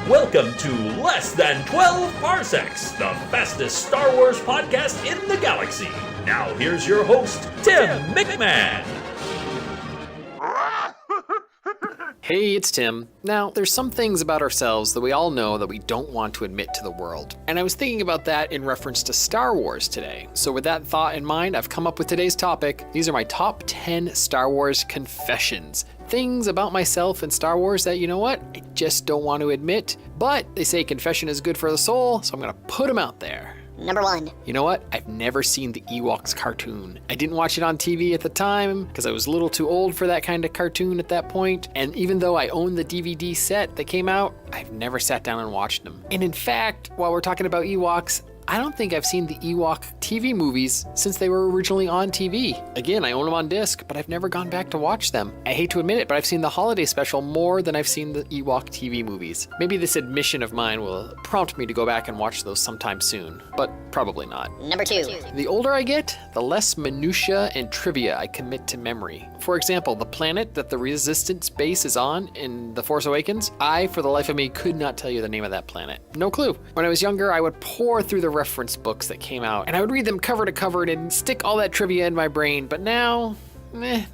Welcome to Less Than 12 Parsecs, the fastest Star Wars podcast in the galaxy. Now here's your host, Tim McMahon. Hey, it's Tim. Now, there's some things about ourselves that we all know that we don't want to admit to the world. And I was thinking about that in reference to Star Wars today. So with that thought in mind, I've come up with today's topic. These are my top 10 Star Wars confessions. Things about myself in Star Wars that, you know what, I just don't want to admit. But they say confession is good for the soul, so I'm gonna put them out there. Number 1. You know what? I've never seen the Ewoks cartoon. I didn't watch it on TV at the time because I was a little too old for that kind of cartoon at that point. And even though I own the DVD set that came out, I've never sat down and watched them. And in fact, while we're talking about Ewoks, I don't think I've seen the Ewok TV movies since they were originally on TV. Again, I own them on disc, but I've never gone back to watch them. I hate to admit it, but I've seen the holiday special more than I've seen the Ewok TV movies. Maybe this admission of mine will prompt me to go back and watch those sometime soon, but probably not. Number 2. The older I get, the less minutia and trivia I commit to memory. For example, the planet that the Resistance base is on in The Force Awakens, I, for the life of me, could not tell you the name of that planet. No clue. When I was younger, I would pour through the reference books that came out, and I would read them cover to cover and stick all that trivia in my brain, but now,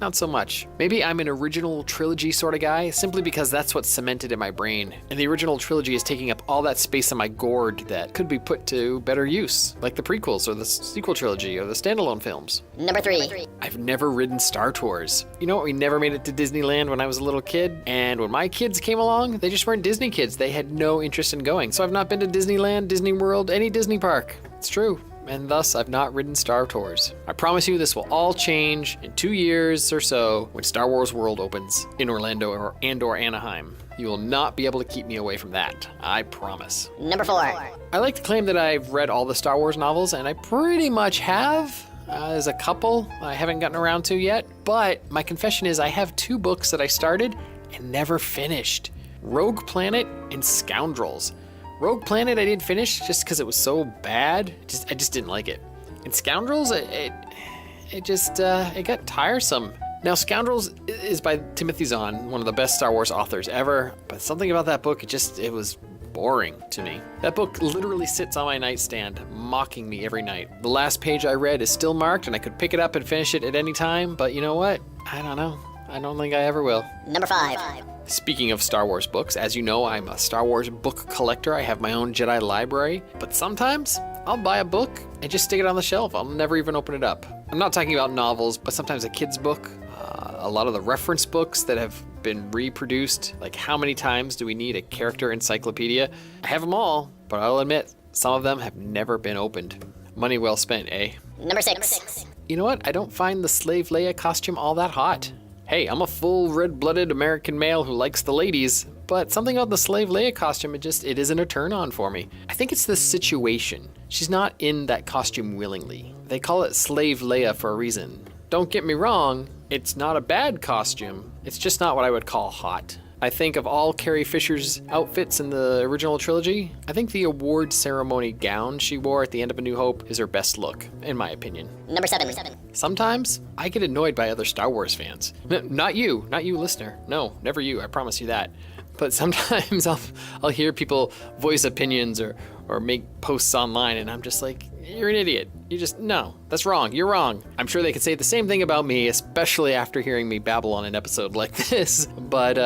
not so much. Maybe I'm an original trilogy sort of guy, simply because that's what's cemented in my brain. And the original trilogy is taking up all that space in my gourd that could be put to better use, like the prequels or the sequel trilogy or the standalone films. Number 3. I've never ridden Star Tours. You know what? We never made it to Disneyland when I was a little kid, and when my kids came along, they just weren't Disney kids. They had no interest in going. So I've not been to Disneyland, Disney World, any Disney park. It's true. And thus, I've not ridden Star Tours. I promise you this will all change in 2 years or so when Star Wars World opens in Orlando or Anaheim. You will not be able to keep me away from that. I promise. Number 4. I like to claim that I've read all the Star Wars novels, and I pretty much have. There's a couple I haven't gotten around to yet, but my confession is I have 2 books that I started and never finished. Rogue Planet and Scoundrels. Rogue Planet I didn't finish just because it was so bad. I just didn't like it. And Scoundrels, it got tiresome. Now, Scoundrels is by Timothy Zahn, one of the best Star Wars authors ever, but something about that book, it was boring to me. That book literally sits on my nightstand, mocking me every night. The last page I read is still marked, and I could pick it up and finish it at any time, but you know what? I don't know. I don't think I ever will. Number 5. Speaking of Star Wars books, as you know, I'm a Star Wars book collector. I have my own Jedi library, but sometimes I'll buy a book and just stick it on the shelf. I'll never even open it up. I'm not talking about novels, but sometimes a kid's book. A lot of the reference books that have been reproduced, like how many times do we need a character encyclopedia? I have them all, but I'll admit, some of them have never been opened. Money well spent, eh? Number 6. You know what? I don't find the Slave Leia costume all that hot. Hey, I'm a full red-blooded American male who likes the ladies, but something about the Slave Leia costume, it isn't a turn-on for me. I think it's the situation. She's not in that costume willingly. They call it Slave Leia for a reason. Don't get me wrong, it's not a bad costume. It's just not what I would call hot. I think of all Carrie Fisher's outfits in the original trilogy, I think the award ceremony gown she wore at the end of A New Hope is her best look, in my opinion. Number 7. Sometimes, I get annoyed by other Star Wars fans. Not you, listener. No, never you, I promise you that. But sometimes I'll hear people voice opinions or make posts online, and I'm just like, you're an idiot. No, that's wrong. You're wrong. I'm sure they could say the same thing about me, especially after hearing me babble on an episode like this. But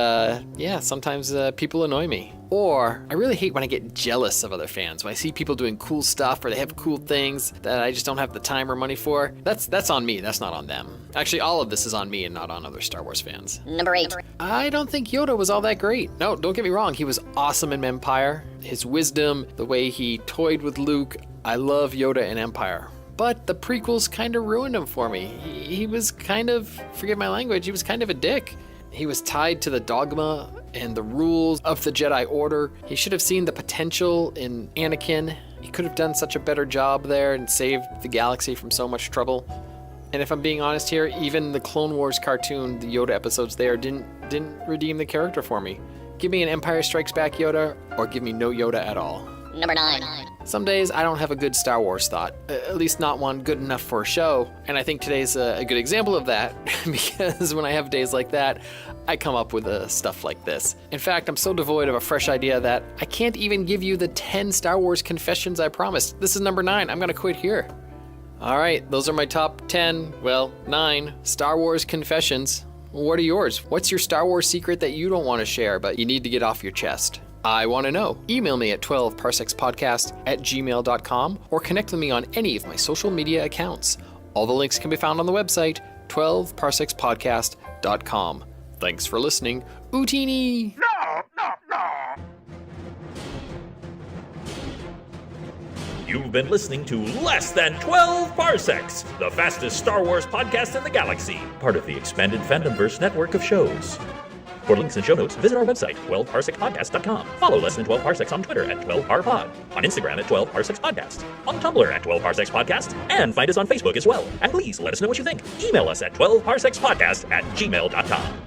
yeah, sometimes people annoy me. Or I really hate when I get jealous of other fans. When I see people doing cool stuff or they have cool things that I just don't have the time or money for. That's on me. That's not on them. Actually, all of this is on me and not on other Star Wars fans. Number 8. I don't think Yoda was all that great. No, don't get me wrong. He was awesome in Empire. His wisdom, the way he toyed with Luke. I love Yoda in Empire. But the prequels kind of ruined him for me. He was kind of, forgive my language, he was kind of a dick. He was tied to the dogma and the rules of the Jedi Order. He should have seen the potential in Anakin. He could have done such a better job there and saved the galaxy from so much trouble. And if I'm being honest here, even the Clone Wars cartoon, the Yoda episodes there, didn't redeem the character for me. Give me an Empire Strikes Back Yoda, or give me no Yoda at all. Number 9. Some days I don't have a good Star Wars thought, at least not one good enough for a show, and I think today's a good example of that, because when I have days like that, I come up with stuff like this. In fact, I'm so devoid of a fresh idea that I can't even give you the 10 Star Wars confessions I promised. This is number 9. I'm gonna quit here. All right, those are my top 9 Star Wars confessions. What are yours? What's your Star Wars secret that you don't want to share, but you need to get off your chest? I want to know. Email me at 12parsecs.podcast@gmail.com or connect with me on any of my social media accounts. All the links can be found on the website, 12parsecs.podcast.com. Thanks for listening. Utini! No! You've been listening to Less Than 12 Parsecs, the fastest Star Wars podcast in the galaxy, part of the expanded Fandomverse network of shows. For links and show notes, visit our website, 12parsecsPodcast.com. Follow Less Than 12 Parsecs on Twitter at 12parpod, on Instagram at 12parsecsPodcast, on Tumblr at 12parsecsPodcast, and find us on Facebook as well. And please let us know what you think. Email us at 12parsecsPodcast@gmail.com.